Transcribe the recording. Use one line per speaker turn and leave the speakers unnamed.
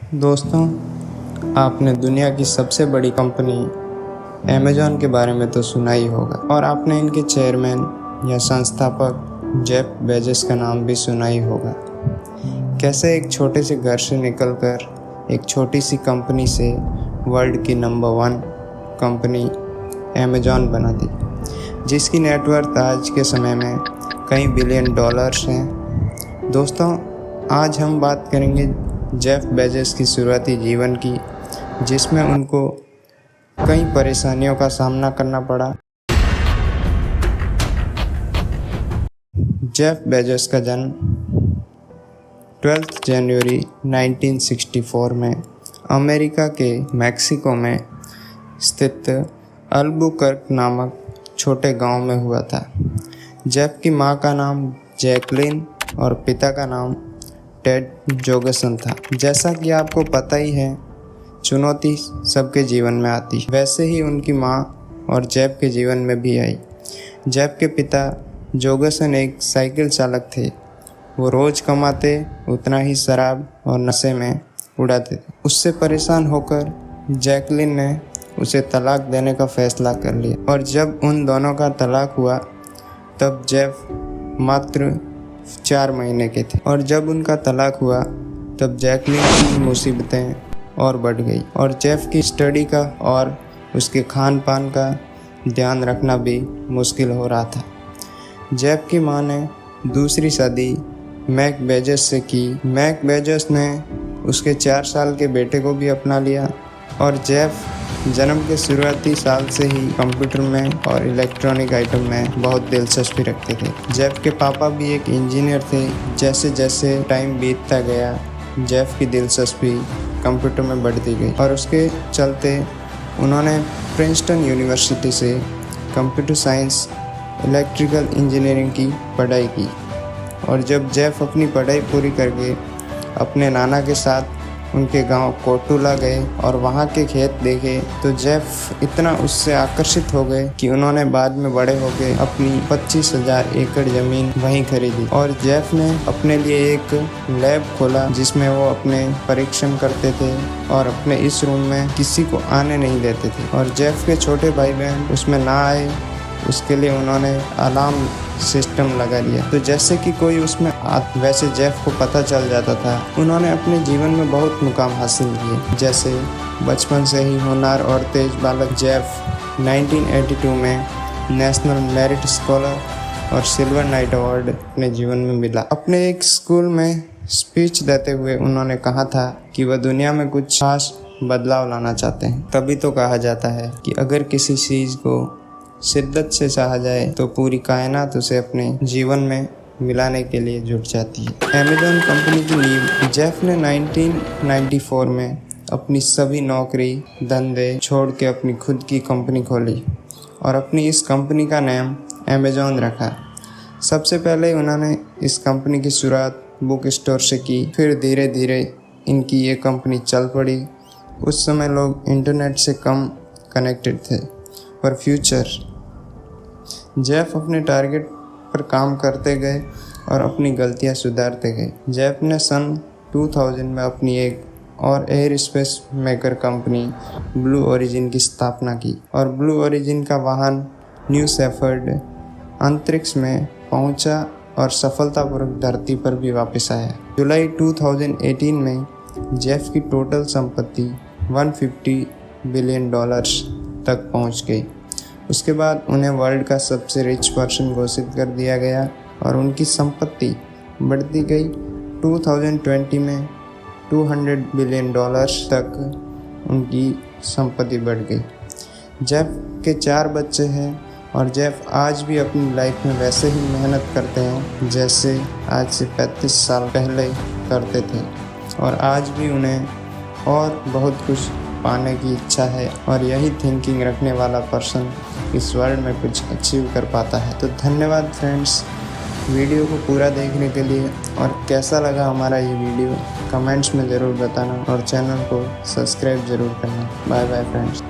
दोस्तों, आपने दुनिया की सबसे बड़ी कंपनी अमेज़न के बारे में तो सुना ही होगा और आपने इनके चेयरमैन या संस्थापक जेफ बेजोस का नाम भी सुना ही होगा। कैसे एक छोटे से घर से निकलकर एक छोटी सी कंपनी से वर्ल्ड की नंबर 1 कंपनी अमेज़न बना दी, जिसकी नेटवर्थ आज के समय में कई बिलियन डॉलर्स हैं। दोस्तों, आज हम बात करेंगे जेफ बेजोस की शुरुआती जीवन की, जिसमें उनको कई परेशानियों का सामना करना पड़ा। जेफ बेजोस का जन्म 12 जनवरी 1964 में अमेरिका के मैक्सिको में स्थित अल्बुकर्क नामक छोटे गांव में हुआ था। जेफ की मां का नाम जैकलिन और पिता का नाम टेड जोगसन था। जैसा कि आपको पता ही है, चुनौती सबके जीवन में आती है, वैसे ही उनकी मां और जेफ के जीवन में भी आई। जेफ के पिता जोगसन एक साइकिल चालक थे। वो रोज़ कमाते उतना ही शराब और नशे में उड़ाते थे। उससे परेशान होकर जैकलिन ने उसे तलाक देने का फैसला कर लिया और जब उन दोनों का तलाक हुआ तब जेफ मात्र 4 महीने के थे और जब उनका तलाक हुआ तब जैकलिन की मुसीबतें और बढ़ गई और जेफ की स्टडी का और उसके खान पान का ध्यान रखना भी मुश्किल हो रहा था। जेफ की मां ने दूसरी शादी मैक बेजोस से की। मैक बेजोस ने उसके 4 साल के बेटे को भी अपना लिया और जेफ जन्म के शुरुआती साल से ही कंप्यूटर में और इलेक्ट्रॉनिक आइटम में बहुत दिलचस्पी रखते थे। जेफ के पापा भी एक इंजीनियर थे। जैसे जैसे टाइम बीतता गया, जेफ की दिलचस्पी कंप्यूटर में बढ़ती गई और उसके चलते उन्होंने प्रिंसटन यूनिवर्सिटी से कंप्यूटर साइंस इलेक्ट्रिकल इंजीनियरिंग की पढ़ाई की और जब जेफ अपनी पढ़ाई पूरी करके अपने नाना के साथ उनके गांव कोटुला गए और वहां के खेत देखे तो जेफ इतना उससे आकर्षित हो गए कि उन्होंने बाद में बड़े होकर अपनी 25,000 एकड़ ज़मीन वहीं खरीदी और जेफ ने अपने लिए एक लैब खोला जिसमें वो अपने परीक्षण करते थे और अपने इस रूम में किसी को आने नहीं देते थे और जेफ के छोटे भाई बहन उसमें ना आए, उसके लिए उन्होंने अलार्म सिस्टम लगा दिया। तो जैसे कि कोई उसमें वैसे जेफ को पता चल जाता था। उन्होंने अपने जीवन में बहुत मुकाम हासिल किए, जैसे बचपन से ही होनहार और तेज बालक जेफ 1982 में नेशनल मेरिट स्कॉलर और सिल्वर नाइट अवार्ड अपने जीवन में मिला। अपने एक स्कूल में स्पीच देते हुए उन्होंने कहा था कि वह दुनिया में कुछ खास बदलाव लाना चाहते हैं। तभी तो कहा जाता है कि अगर किसी चीज़ को शिद्दत से चाहा जाए तो पूरी कायनात उसे अपने जीवन में मिलाने के लिए जुट जाती है। अमेज़न कंपनी की नींव जेफ ने 1994 में अपनी सभी नौकरी धंधे छोड़ के अपनी खुद की कंपनी खोली और अपनी इस कंपनी का नाम अमेज़न रखा। सबसे पहले उन्होंने इस कंपनी की शुरुआत बुक स्टोर से की, फिर धीरे धीरे इनकी ये कंपनी चल पड़ी। उस समय लोग इंटरनेट से कम कनेक्टेड थे पर फ्यूचर। जेफ अपने टारगेट पर काम करते गए और अपनी गलतियां सुधारते गए। जेफ ने सन 2000 में अपनी एक और air space maker company blue origin की स्थापना की और ब्लू ओरिजिन का वाहन न्यू शेफर्ड अंतरिक्ष में पहुंचा और सफलतापूर्वक धरती पर भी वापस आया। जुलाई 2018 में जेफ की टोटल संपत्ति 150 बिलियन डॉलर्स तक पहुंच गई। उसके बाद उन्हें वर्ल्ड का सबसे रिच पर्सन घोषित कर दिया गया और उनकी संपत्ति बढ़ती गई। 2020 में 200 बिलियन डॉलर्स तक उनकी संपत्ति बढ़ गई। जेफ के 4 बच्चे हैं और जेफ आज भी अपनी लाइफ में वैसे ही मेहनत करते हैं जैसे आज से 35 साल पहले करते थे और आज भी उन्हें और बहुत कुछ पाने की इच्छा है और यही थिंकिंग रखने वाला पर्सन इस वर्ल्ड में कुछ अचीव कर पाता है। तो धन्यवाद फ्रेंड्स, वीडियो को पूरा देखने के लिए और कैसा लगा हमारा ये वीडियो कमेंट्स में ज़रूर बताना और चैनल को सब्सक्राइब ज़रूर करना। Bye bye friends.